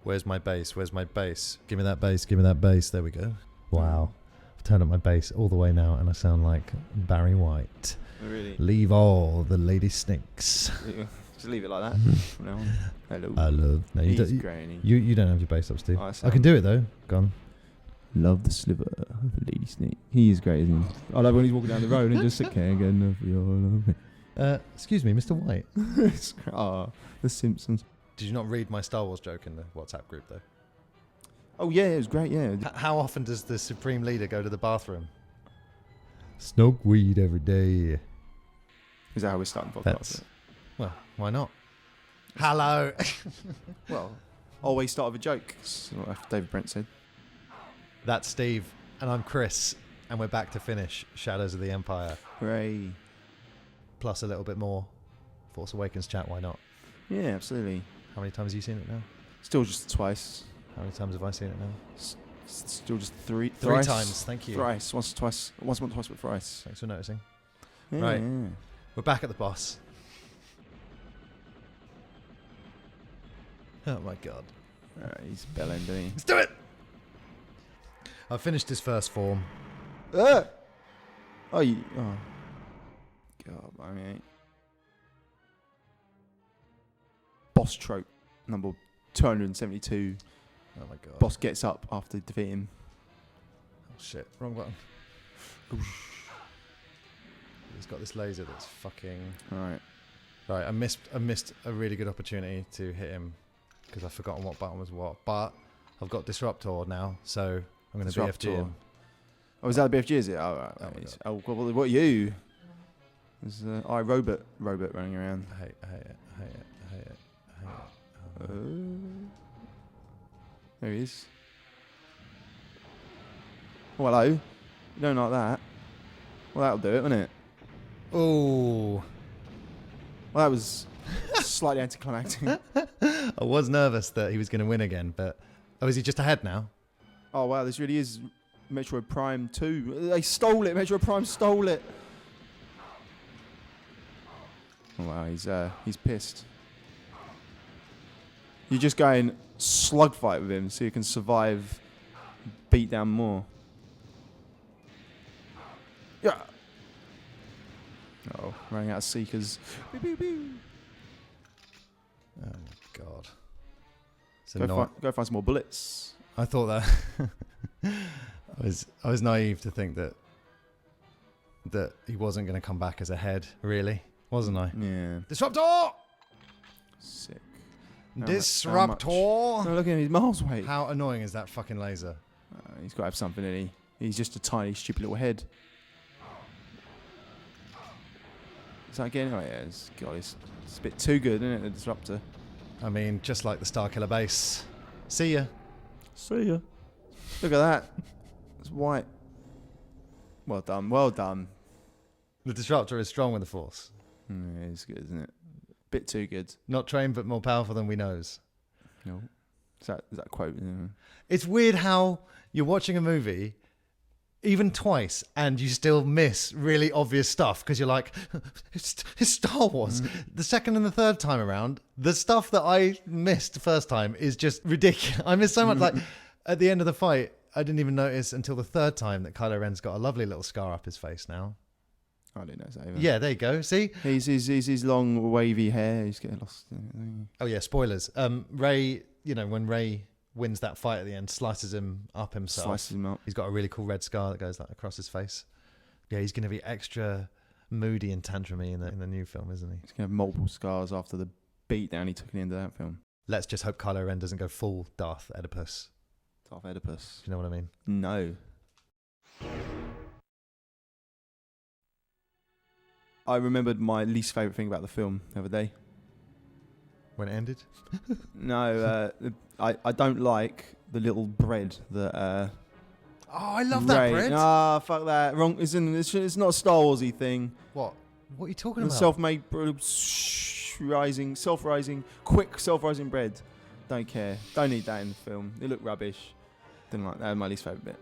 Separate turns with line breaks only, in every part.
Where's my bass? Where's my bass? Give me that bass. Give me that bass. There we go. Wow. I've turned up my bass all the way now and I sound like Barry White.
Really?
Leave all the lady snakes.
Just leave it like that from now on. Hello.
I love... No,
He's great.
you don't have your bass up, Steve.
Oh,
I can do it though. Go on.
Love the sliver of a lady snake. He is great, isn't he? I love when he's walking down the road and just sit can't get enough of your love.
Excuse me, Mr. White.
The Simpsons.
Did you not read my Star Wars joke in the WhatsApp group though?
Oh yeah, it was great. Yeah.
How often does the Supreme Leader go to the bathroom? Smoke weed every day.
Is that how we're starting the podcast?
Well, why not? Hello.
Well, always start with a joke. That's what David Brent said.
That's Steve, and I'm Chris, and we're back to finish Shadows of the Empire.
Hooray.
Plus a little bit more Force Awakens chat, why not?
Yeah, absolutely.
How many times have you seen it now?
Still just twice.
How many times have I seen it now?
Still just three
Three times, thank you.
Thrice. Once, twice, but thrice.
Thanks for noticing.
Yeah,
Right.
Yeah.
We're back at the boss. Oh my god.
He's belling, doesn't he?
Let's do it! I've finished his first form.
Oh, God, I mean. Boss trope number 272.
Oh my god.
Boss gets up after defeating him.
Oh shit, wrong button. He's got this laser that's fucking...
Alright.
Right, I missed a really good opportunity to hit him because I've forgotten what button was what. But I've got Disruptor now, so I'm going to BFG him.
Oh, is that a BFG, is it? Oh, right.
Oh my
God. What are you? There's robot running around.
I hate it. Oh.
There he is. Oh, hello. You don't like that. Well, that'll do it, won't it?
Oh.
Well, that was slightly anticlimactic.
I was nervous that he was going to win again, but... Oh, is he just ahead now?
Oh, wow, this really is Metroid Prime 2. They stole it. Metroid Prime stole it. Oh, wow, he's pissed. You're just going slugfight with him so you can survive, beat down more. Yeah. Oh, running out of seekers.
Oh my god.
Go find some more bullets.
I thought that I was naive to think that he wasn't going to come back as a head, really, wasn't I?
Yeah.
Disruptor!
Sick.
Disruptor!
No, look at him, he's miles away.
How annoying is that fucking laser?
He's got to have something, isn't he? He's just a tiny, stupid little head. Is that again? Oh yeah, it's a bit too good, isn't it, the Disruptor?
I mean, just like the Starkiller base. See ya.
See ya. Look at that. It's white. Well done, well done.
The Disruptor is strong with the Force.
It's good, isn't it? Bit too good.
Not trained, but more powerful than we knows.
No. Is that a quote? Yeah.
It's weird how you're watching a movie, even twice, and you still miss really obvious stuff because you're like, it's Star Wars. The second and the third time around, the stuff that I missed the first time is just ridiculous. I missed so much. Like at the end of the fight, I didn't even notice until the third time that Kylo Ren's got a lovely little scar up his face now.
I didn't know that either.
Yeah, there you go. See?
He's his long wavy hair. He's getting lost.
Oh yeah, spoilers. Rey, when Rey wins that fight at the end, slices him up himself.
Slices him up.
He's got a really cool red scar that goes like across his face. Yeah, he's going to be extra moody and tantrumy in the new film, isn't he?
He's going to have multiple scars after the beatdown he took at the end of that film.
Let's just hope Kylo Ren doesn't go full Darth Oedipus.
Darth Oedipus.
Do you know what I mean?
No. I remembered my least favourite thing about the film the other day.
When it ended?
No, I don't like the little bread that...
oh, I love that bread.
Ah, fuck that. Wrong. It's not a Star Warsy thing.
What? What are you talking about?
Self-made, quick self-rising bread. Don't care. Don't need that in the film. It looked rubbish. Didn't like that. My least favourite bit.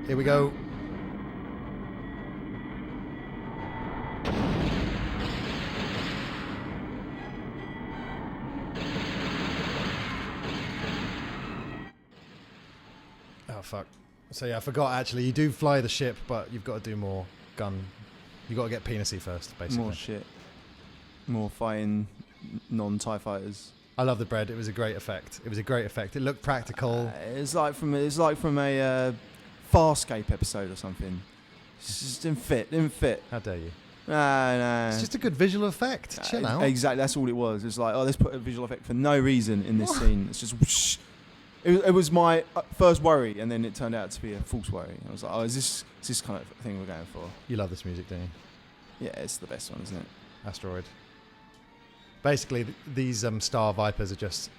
Here we go. Oh, fuck. So yeah, I forgot actually. You do fly the ship, but you've got to do more gun. You've got to get penisy first, basically.
More shit. More fighting non-TIE fighters.
I love the bread. It was a great effect. It looked practical.
It's like from a Farscape episode or something. It just didn't fit.
How dare you?
No.
It's just a good visual effect. Chill out.
Exactly, that's all it was. It's like, let's put a visual effect for no reason in this scene. It's just whoosh. It was my first worry, and then it turned out to be a false worry. I was like, is this kind of thing we're going for?
You love this music, don't you?
Yeah, it's the best one, isn't it?
Asteroid. Basically, these Star Vipers are just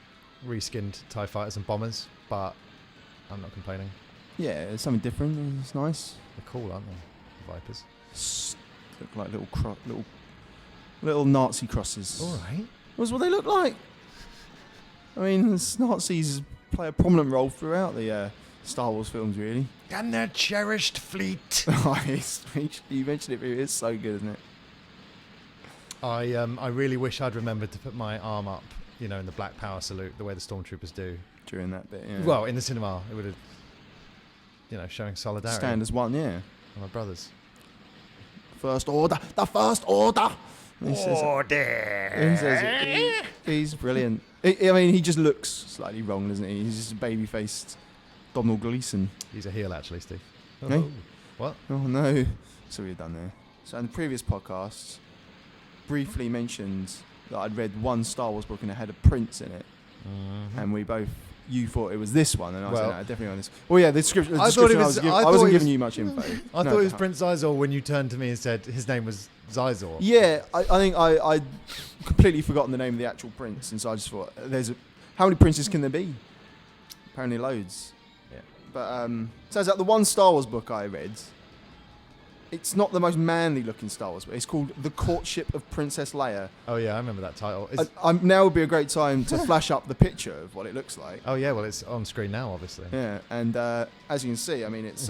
reskinned TIE fighters and bombers, but I'm not complaining.
Yeah, it's something different. It's nice.
They're cool, aren't they? The Vipers.
Look like little Nazi crosses.
All right.
That's what they look like. I mean, Nazis play a prominent role throughout the Star Wars films, really.
And their cherished fleet.
You mentioned it, but it's so good, isn't it?
I really wish I'd remembered to put my arm up, in the Black Power salute, the way the Stormtroopers do.
During that bit, yeah.
Well, in the cinema, it would have, showing solidarity.
Stand as one, yeah.
My brothers.
First order, the first order.
Order.
He's brilliant. I mean, he just looks slightly wrong, doesn't he? He's just a baby-faced Donald Gleeson.
He's a heel, actually, Steve.
Hey?
What?
Oh no! So we've done there. So in the previous podcasts, briefly mentioned that I'd read one Star Wars book and it had a prince in it, and you thought it was this one, and I said, no, definitely on this. Well, yeah, the description. I wasn't giving you much info.
I thought it was Prince Xizor when you turned to me and said his name was Xizor.
Yeah, I think I'd completely forgotten the name of the actual prince, and so I just thought, how many princes can there be? Apparently loads.
Yeah.
But turns out the one Star Wars book I read, it's not the most manly looking Star Wars book. It's called The Courtship of Princess Leia.
Oh yeah, I remember that title.
Now would be a great time to flash up the picture of what it looks like.
Oh yeah, well it's on screen now, obviously.
Yeah, and as you can see, I mean, it's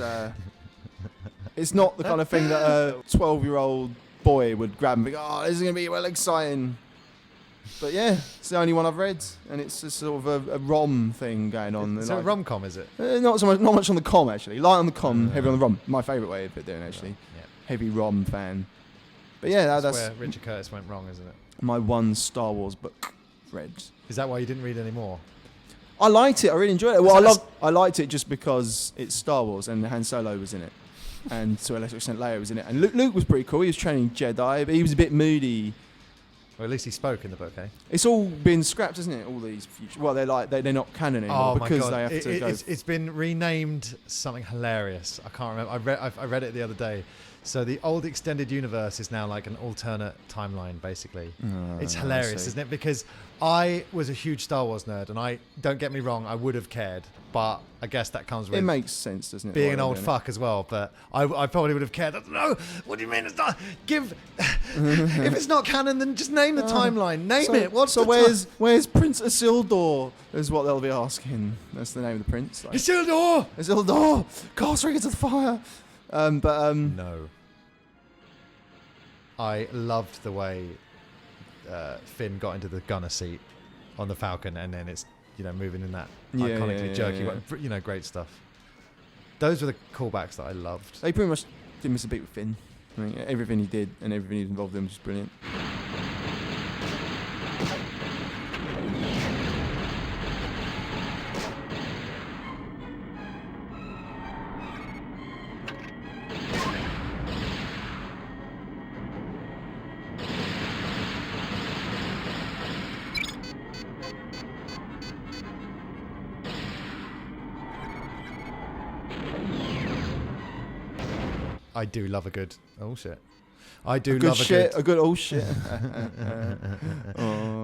it's not the kind of thing that a 12-year-old boy would grab and think, oh, this is going to be well exciting. But yeah, it's the only one I've read, and it's a sort of a rom thing going on.
Is it a rom-com, is it?
Not much on the com, actually. Light on the com, heavy on the rom. My favourite way of it doing, actually.
Yeah.
Heavy rom fan. But yeah, that's
where Richard Curtis went wrong, isn't it?
My one Star Wars book read.
Is that why you didn't read any more?
I liked it. I really enjoyed it. Well, I liked it just because it's Star Wars and Han Solo was in it, and to a lesser extent Leia was in it, and Luke was pretty cool. He was training Jedi, but he was a bit moody.
Well, at least he spoke in the book, eh?
It's all been scrapped, isn't it? All these future. Well, they're not canon anymore because they have to go.
It's been renamed something hilarious. I can't remember. I read it the other day. So the old extended universe is now like an alternate timeline, basically. It's hilarious, isn't it? Because I was a huge Star Wars nerd, and don't get me wrong, I would have cared, but I guess that comes with
it makes sense, doesn't it?
Being an old fuck as well, but I probably would have cared. I don't know. What do you mean it's not? If it's not canon, then just name the timeline. Name it.
Where's Prince Isildur? Is what they'll be asking. That's the name of the prince. Like, Isildur! Cast ring into the fire.
No. I loved the way Finn got into the gunner seat on the Falcon, and then it's moving in that iconically jerky way. Great stuff. Those were the callbacks that I loved.
They pretty much didn't miss a beat with Finn. I mean, everything he did and everything he involved in was just brilliant.
I do love a good shit. A good
shit.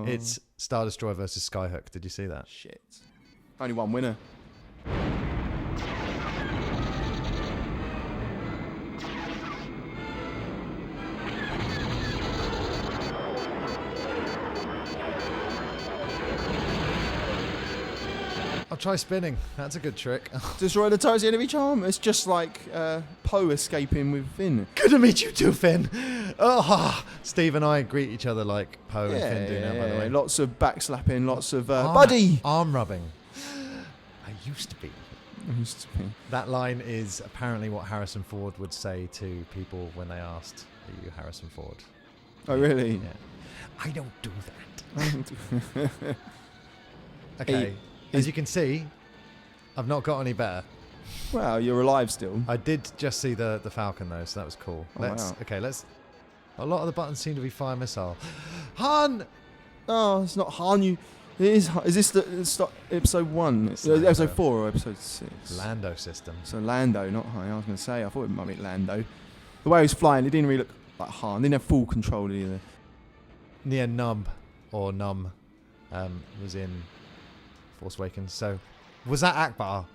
It's Star Destroyer versus Skyhook. Did you see that?
Shit. Only one winner.
try spinning. That's a good trick.
Destroy the turret's the enemy charm. It's just like Poe escaping with Finn.
Good to meet you too, Finn. Oh, Steve and I greet each other like Poe and Finn do now, by the way.
Lots of backslapping, lots of buddy.
Arm rubbing. I used to be.
Used to be.
That line is apparently what Harrison Ford would say to people when they asked, "Are you Harrison Ford?"
Oh, really?
Yeah. I don't do that. Okay. As you can see, I've not got any better.
Well, you're alive still.
I did just see the Falcon though, so that was cool.
Wow.
Let's. A lot of the buttons seem to be fire missile. Han.
Oh, it's not Han. It is. Is this the episode 1? Episode 4 or episode 6?
Lando system.
So Lando, not Han. I was going to say. I thought it might be Lando. The way he was flying, it didn't really look like Han. Didn't have full control either.
Near Num was in Force Awakens. So, was that Akbar?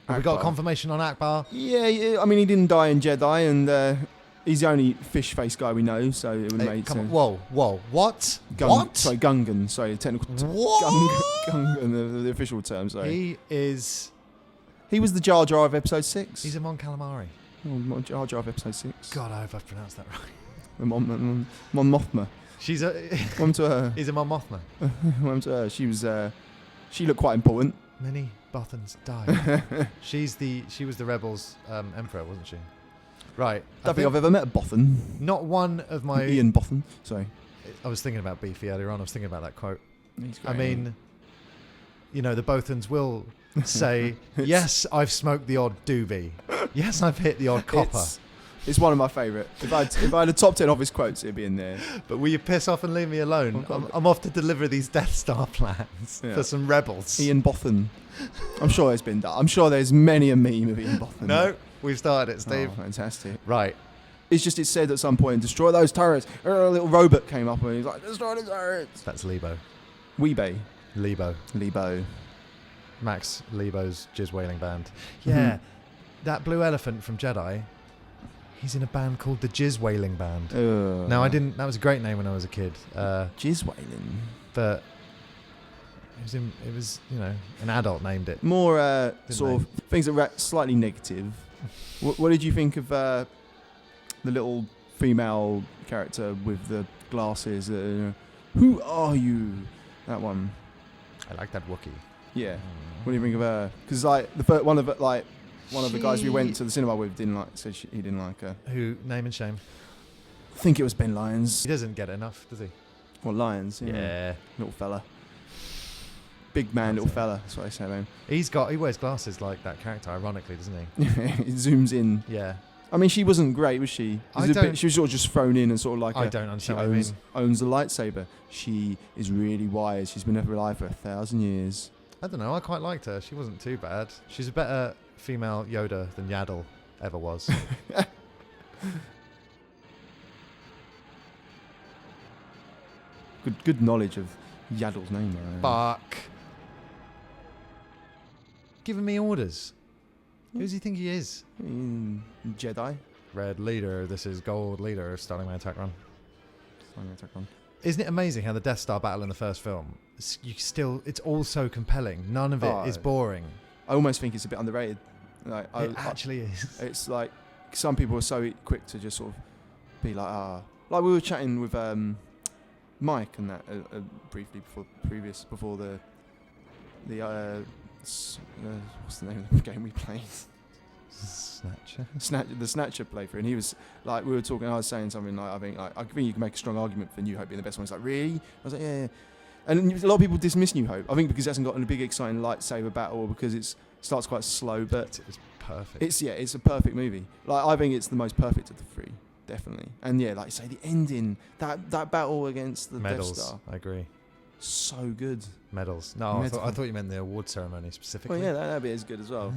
Have we got confirmation on Akbar?
Yeah. I mean, he didn't die in Jedi, and he's the only fish face guy we know. So it would have made sense.
Whoa! What? What?
Sorry, Gungan. Sorry, the technical term. Gungan, the official term. Sorry. He was the Jar Jar of episode 6.
He's a Mon Calamari.
Oh, Jar Jar of episode 6.
God, I hope I've pronounced that right.
Mon Mothma.
She's a.
Welcome to her.
He's a Mon Mothma.
Welcome to her. She looked quite important.
Many Bothans died. She was the Rebels' emperor, wasn't she? Right.
Don't think I've ever met a Bothan.
Not one of my.
Ian Bothan. Sorry.
I was thinking about Beefy earlier on. I was thinking about that quote.
I
mean, the Bothans will say, "Yes, I've smoked the odd doobie. Yes, I've hit the odd copper."
It's one of my favourite. If I had a top 10 of his quotes, it'd be in there.
But will you piss off and leave me alone? I'm off to deliver these Death Star plans for some rebels.
Ian Bothan. I'm sure it's been done. I'm sure there's many a meme of Ian Bothan.
No, we've started it, Steve.
Oh, fantastic.
Right.
It's just, it said at some point, destroy those turrets. A little robot came up and he's like, destroy the turrets.
That's Lebo.
Weebay.
Lebo. Max Lebo's Jizz Wailing Band. Yeah. That blue elephant from Jedi... He's in a band called the Jizz Wailing Band. No, I didn't. That was a great name when I was a kid.
Jizz Wailing.
But it was an adult named it.
More sort of things that were slightly negative. What did you think of the little female character with the glasses? Who are you? That one.
I like that Wookiee.
Yeah. What do you think of her? Because one of the guys we went to the cinema with he didn't like her.
Who? Name and shame.
I think it was Ben Lyons.
He doesn't get enough, does he?
Well, Lyons.
Yeah.
Little fella. Big man, little fella. That's what I say about him.
He wears glasses like that character, ironically, doesn't he?
It zooms in.
Yeah.
I mean, she wasn't great, was she? She was sort of just thrown in and sort of like
I don't understand what you mean.
Owns a lightsaber. She is really wise. She's been alive for 1,000 years.
I don't know. I quite liked her. She wasn't too bad. She's a better female Yoda than Yaddle ever was.
Good knowledge of Yaddle's name.
Fuck. Giving me orders. Who does he think he is?
Jedi.
Red leader. This is gold leader. Starting my attack run. Isn't it amazing how the Death Star battle in the first film? It's all so compelling. None of it is boring.
I almost think it's a bit underrated.
It actually is.
It's like some people are so quick to just sort of be like, like we were chatting with Mike and that briefly before the what's the name of the game we played? The Snatcher playthrough, and he was like, we were talking. I was saying something like, I think you can make a strong argument for New Hope being the best one. He's like, really? I was like, yeah. And a lot of people dismiss New Hope. I think because it hasn't got a big exciting lightsaber battle, or because it starts quite slow. But
it's perfect.
It's a perfect movie. Like, I think it's the most perfect of the three, definitely. And yeah, like you say, the ending, that battle against the
Medals,
Death Star,
I agree.
So good.
Medals. No, I thought you meant the award ceremony specifically.
Well, yeah, that bit is good as well.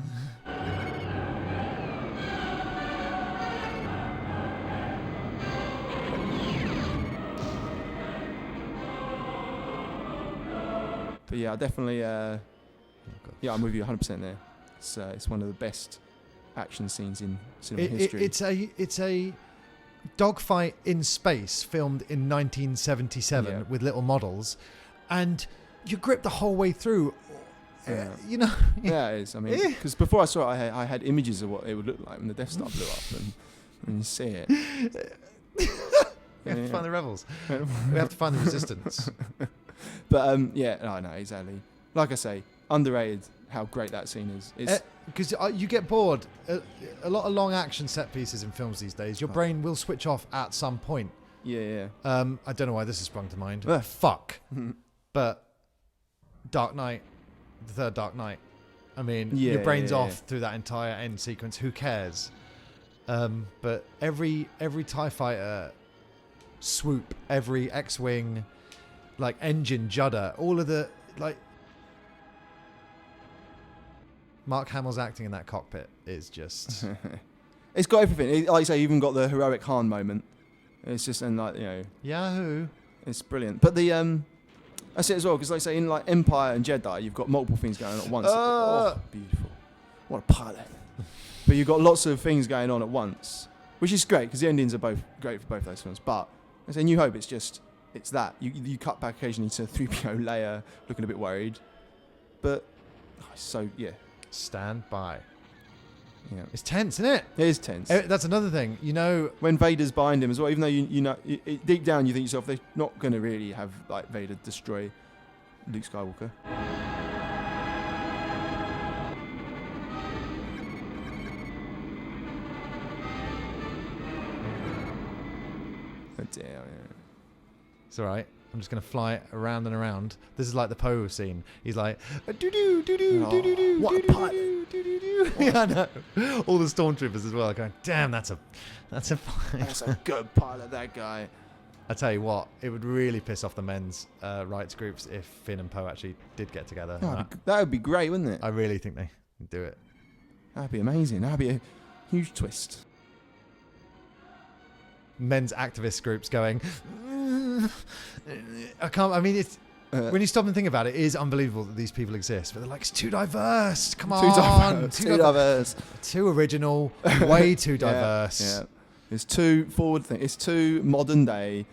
But yeah, definitely. I'm with you 100% there. It's one of the best action scenes in cinema history.
It's a dogfight in space filmed in 1977 with little models, and you're gripped the whole way through. You know.
Yeah, it is. I mean, because before I saw it, I had images of what it would look like when the Death Star blew up, and when you see it.
We have to find the rebels. We have to find the resistance.
But no, exactly. Like I say, underrated. How great that scene is.
Because you get bored. A lot of long action set pieces in films these days. Your brain will switch off at some point.
Yeah.
I don't know why this has sprung to mind.
Ugh.
Fuck. But Dark Knight, the third Dark Knight. I mean, your brain's off through that entire end sequence. Who cares? But every TIE fighter swoop, every X-wing, like engine judder, all of the like. Mark Hamill's acting in that cockpit is just.
It's got everything. Like you say, even got the heroic Han moment. It's just
Yahoo!
It's brilliant. But that's it as well, because like I say, in like Empire and Jedi, you've got multiple things going on at once. Beautiful. What a pilot. But you've got lots of things going on at once, which is great because the endings are both great for both those films. But I say New Hope, it's that you cut back occasionally to 3PO Leia looking a bit worried, but
Stand by.
Yeah,
it's tense, isn't it?
It is tense.
That's another thing,
when Vader's behind him as well. Even though you know deep down you think to yourself they're not going to really have like Vader destroy Luke Skywalker.
It's all right. I'm just going to fly it around and around. This is like the Poe scene. He's like, doo-doo, doo-doo, doo-doo-doo,
what a
doo-doo,
pilot.
doo-doo-doo. Yeah, I know. All the stormtroopers as well going, damn, that's a
That's a good pilot, that guy.
I tell you what, it would really piss off the men's rights groups if Finn and Poe actually did get together.
That would be great, wouldn't it?
I really think they would do it.
That'd be amazing. That'd be a huge twist.
Men's activist groups going, I can't, I mean, it's, when you stop and think about it, it is unbelievable that these people exist. But they're like, it's too diverse. Come on.
Too diverse.
Too original. Way too diverse.
Yeah. It's too forward thing. It's too modern day.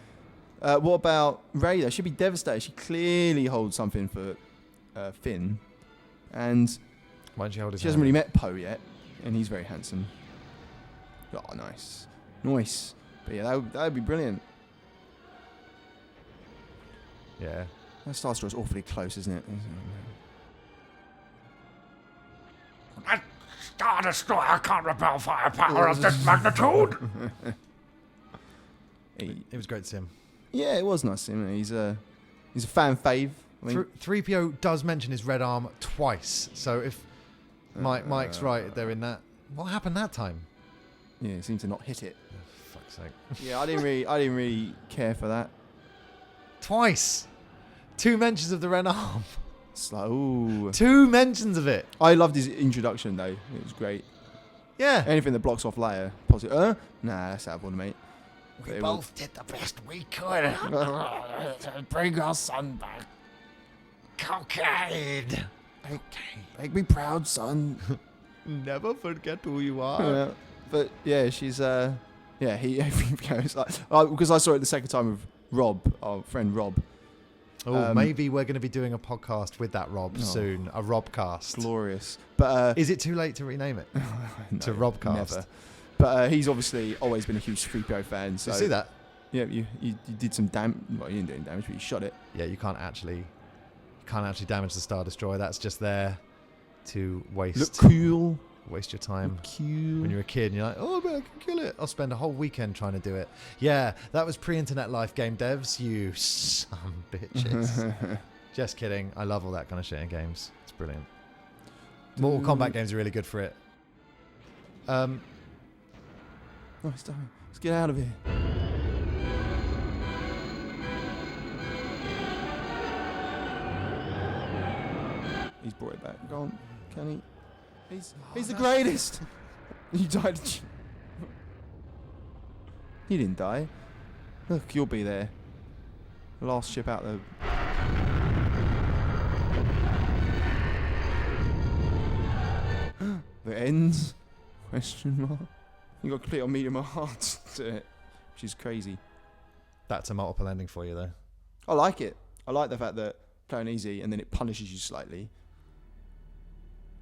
What about Rey, though? She'd be devastated. She clearly holds something for Finn. And
why don't you hold his
she hasn't really met Poe yet. And he's very handsome. Oh, nice. Nice. But yeah, that would be brilliant.
Yeah.
That Star Destroyer's awfully close, isn't it?
That Star Destroyer can't repel firepower of this magnitude.
It was great to see him.
Yeah, it was nice to see him. He's a fan fave.
3PO does mention his red arm twice. So if Mike's right, they're in that. What happened that time?
Yeah, he seemed to not hit it.
Oh, fuck's sake.
Yeah, I didn't really care for that.
Twice. 2 mentions of the red arm.
It's like, ooh.
2 mentions of it.
I loved his introduction, though. It was great.
Yeah.
Anything that blocks off Lair. Positive. Nah, that's out of order, mate.
We both did the best we could to bring our son back. Cocaine.
Make me proud, son.
Never forget who you are.
Yeah. But yeah, she's he goes like because I saw it the second time with Rob, our friend Rob.
Oh, maybe we're going to be doing a podcast with that Rob soon. A Robcast.
Glorious. But
is it too late to rename it
no,
to Robcast?
Never. But he's obviously always been a huge 3PO fan. So
you see that?
Yeah, you did some damage. Well, you didn't do any damage, but you shot it.
Yeah, you can't actually damage the Star Destroyer. That's just there to waste.
Look cool.
Waste your time.
Look cute.
When you're a kid and you're like, oh, man, I can kill it. I'll spend a whole weekend trying to do it. Yeah, that was pre-internet life, game devs. You some bitches. Just kidding. I love all that kind of shit in games. It's brilliant. Mortal Kombat games are really good for it.
Nice time. Let's get out of here. He's brought it back. Go on. Can he? He's the greatest. You died. You didn't die. Look, you'll be there. The last ship out the. The ends? Question mark. You got complete on medium or hard to it, which is crazy.
That's a multiple ending for you, though.
I like it. I like the fact that playing easy and then it punishes you slightly.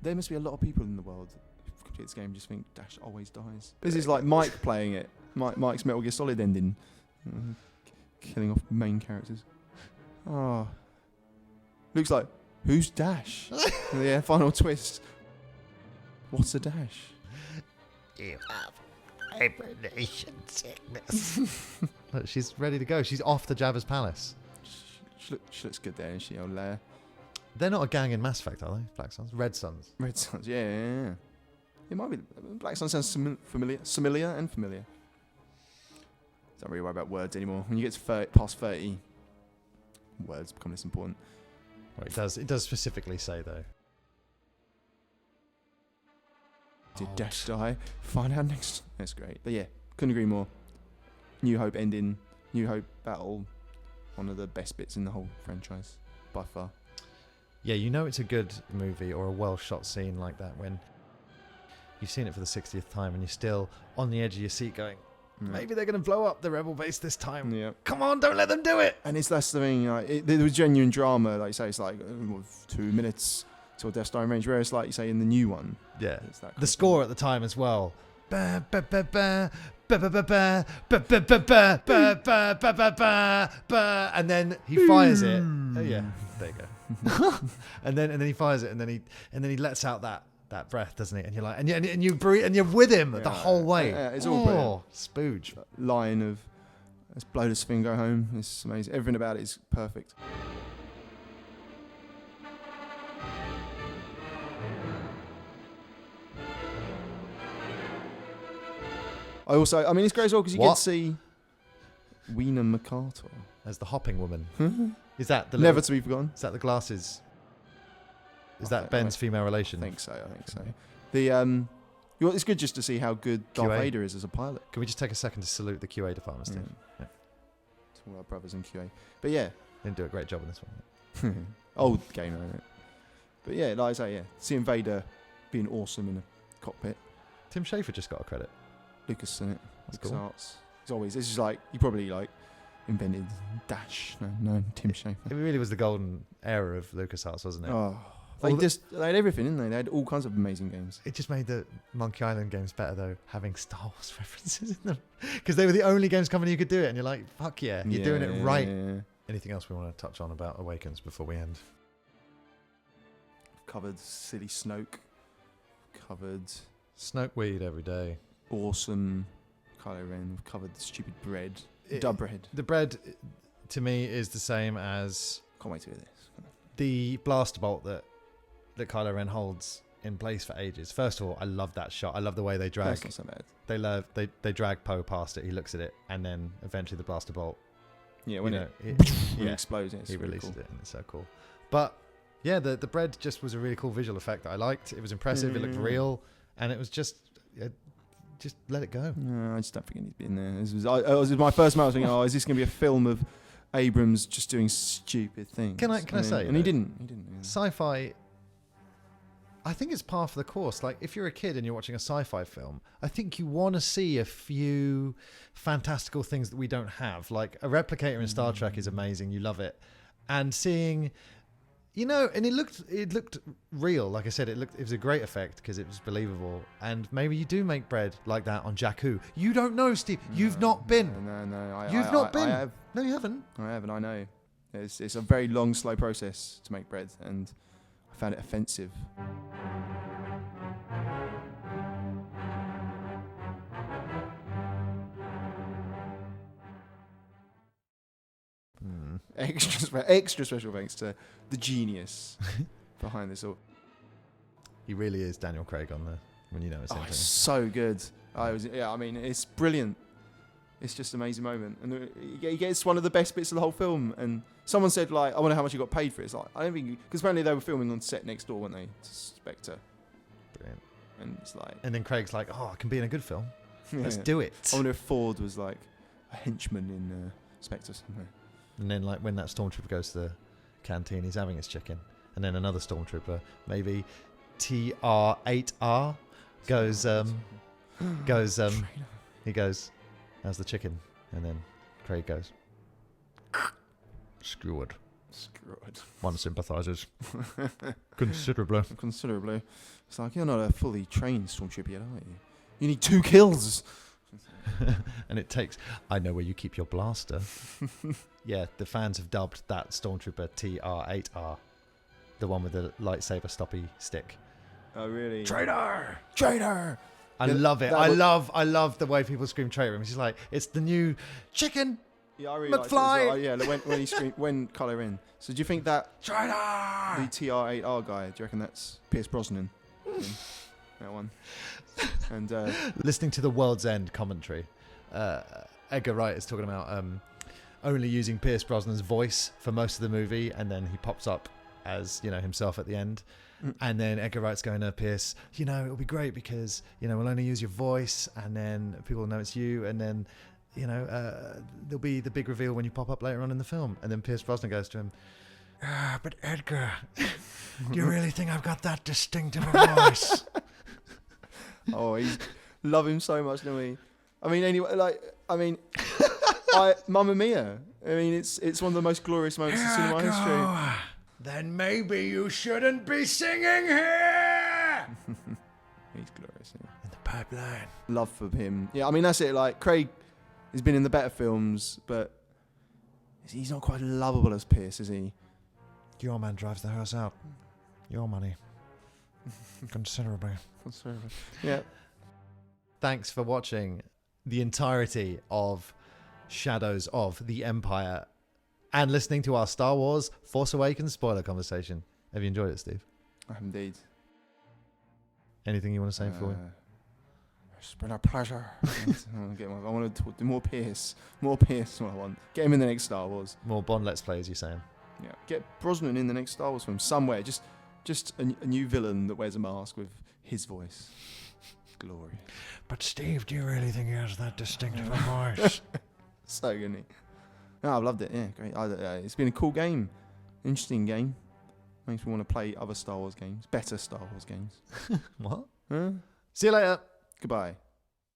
there must be a lot of people in the world who complete this game just think Dash always dies. This is like Mike playing it. Mike's Metal Gear Solid ending. Killing off main characters. Oh. Looks like, who's Dash? Yeah, final twist. What's a Dash?
You have hibernation sickness. Look, she's ready to go. She's off to Jabba's palace.
She looks good there, isn't she, old Lair?
They're not a gang in Mass Effect, are they? Black Suns? Red Suns.
Red Suns, yeah. It might be. Black Sun sounds familiar. Don't really worry about words anymore. When you get to past 30, words become less important.
Well, it does specifically say, though.
Did Dash die? Find out next. That's great. But yeah, couldn't agree more. New Hope ending. New Hope Battle. One of the best bits in the whole franchise, by far.
Yeah, you know it's a good movie or a well-shot scene like that when you've seen it for the 60th time and you're still on the edge of your seat going, maybe they're going to blow up the rebel base this time.
Yeah.
Come on, don't let them do it.
And that's the thing. Like, there was genuine drama. Like you say, it's like 2 minutes till Death Star in range. Whereas, like you say, in the new one,
yeah,
it's that
the score at the time as well. Ba, ba, ba, ba, ba, ba, ba, ba, ba, ba, ba, ba, ba, ba, ba, ba, ba, and then he fires it. Oh, yeah, there you go. and then he fires it, and then he lets out that breath, doesn't he? And you're like, and you breathe, and you're with him the whole way.
Yeah, it's all brilliant.
Spooge.
Line of let's blow this thing, go home. It's amazing. Everything about it is perfect. I mean, it's great as well because you get to see Weena McCarter
as the hopping woman. Is that the
never to be forgotten?
Is that the glasses? Is that Ben's female relation?
I think so. The it's good just to see how good Darth
QA.
Vader is as a pilot.
Can we just take a second to salute the QA department, Steve? Yeah.
To all our brothers in QA. But yeah,
they didn't do a great job in this one.
old game, isn't it? But yeah, like I say, yeah, seeing Vader being awesome in a cockpit.
Tim Schafer just got a credit.
Lucas in it.
That's
Lucas
cool.
Arts. It's always. This is like he probably like invented Dash. No, Tim Schafer.
It really was the golden era of LucasArts, wasn't it?
Oh, they had everything, didn't they? They had all kinds of amazing games.
It just made the Monkey Island games better though, having Star Wars references in them, because they were the only games company who could do it, and you're like, fuck yeah, you're doing it right.
Yeah.
Anything else we want to touch on about Awakens before we end?
Covered silly Snoke. Covered
Snoke weed every day.
Awesome Kylo Ren. We've covered the stupid bread. Dub bread.
The bread, to me, is the same as
Can't wait to hear this.
the blaster bolt that Kylo Ren holds in place for ages. First of all, I love that shot. I love the way they drag.
That's not so bad.
They drag Poe past it. He looks at it, and then eventually the blaster bolt.
Yeah, when
it
explodes, it's
he
really
releases
cool.
it, and it's so cool. But yeah, the bread just was a really cool visual effect that I liked. It was impressive. It looked real, and it was just let it go.
No, I just don't think it needs to be in there. This was my first moment. I was thinking, is this going to be a film of Abrams just doing stupid things?
Can I say?
And he didn't. Yeah.
Sci-fi. I think it's par for the course. Like, if you're a kid and you're watching a sci-fi film, I think you want to see a few fantastical things that we don't have. Like, a replicator in Star Trek is amazing. You love it. And seeing, and it looked real. Like I said, it was a great effect because it was believable. And maybe you do make bread like that on Jakku. You don't know, Steve. You've not been.
No.
You've not been.
I have.
No, you haven't.
I have, and I know. It's a very long, slow process to make bread, and I found it offensive. Extra special thanks to the genius behind this all.
He really is Daniel Craig on the when you know it's him.
It's so good. It's brilliant. It's just an amazing moment, and he gets one of the best bits of the whole film. And someone said, like, I wonder how much he got paid for it. It's like, I don't think, because apparently they were filming on set next door, weren't they, to Spectre?
Brilliant.
And it's like,
and then Craig's like, I can be in a good film. Let's do it.
I wonder if Ford was like a henchman in Spectre somewhere.
And then, like, when that stormtrooper goes to the canteen, he's having his chicken, and then another stormtrooper, maybe TR8R, he goes, how's the chicken? And then Craig goes, skewered.
Screwed.
One sympathises considerably.
Considerably. It's like, you're not a fully trained stormtrooper yet, are you? You need 2 kills.
And it takes. I know where you keep your blaster. Yeah, the fans have dubbed that stormtrooper TR8R, the one with the lightsaber stoppy stick.
Oh, really?
Traitor!
Traitor!
I
Yeah,
love it.
that
I
was-
love the way people scream traitor. It's just like it's the new chicken.
Yeah, I really liked it as
McFly!
well. Yeah, when he screamed, when Kylo Ren. So do you think that
Traitor!
the TR8R guy, do you reckon that's Pierce Brosnan? That one. And
Listening to the World's End commentary, Edgar Wright is talking about only using Pierce Brosnan's voice for most of the movie, and then he pops up as himself at the end. And then Edgar Wright's going to Pierce, it'll be great because, we'll only use your voice and then people will know it's you. And then, there'll be the big reveal when you pop up later on in the film. And then Pierce Brosnan goes to him,
But Edgar, do you really think I've got that distinctive a voice?
oh, he love him so much, don't we? I mean, anyway, Mamma Mia. I mean, it's one of the most glorious moments in cinema history.
Then maybe you shouldn't be singing here!
He's glorious. Yeah.
In the pipeline.
Love for him. Yeah, I mean, that's it. Like, Craig has been in the better films, but he's not quite lovable as Pierce, is he?
your man drives the hearse out. Your money. Considerably.
Yeah.
Thanks for watching the entirety of Shadows of the Empire and listening to our Star Wars Force Awakens spoiler conversation. Have you enjoyed it, Steve?
I have indeed.
Anything you want to say before we...
It's been a pleasure. I want to do more Pierce. More Pierce. What I want. Get him in the next Star Wars.
More Bond Let's Play, as you're saying.
Yeah. Get Brosnan in the next Star Wars film somewhere. Just a new villain that wears a mask with his voice. Glory.
But Steve, do you really think he has that distinctive a voice?
So good, isn't he? No, I've loved it. Yeah, great. It's been a cool game. Interesting game. Makes me want to play other Star Wars games. Better Star Wars games.
What?
Huh?
See you later.
Goodbye.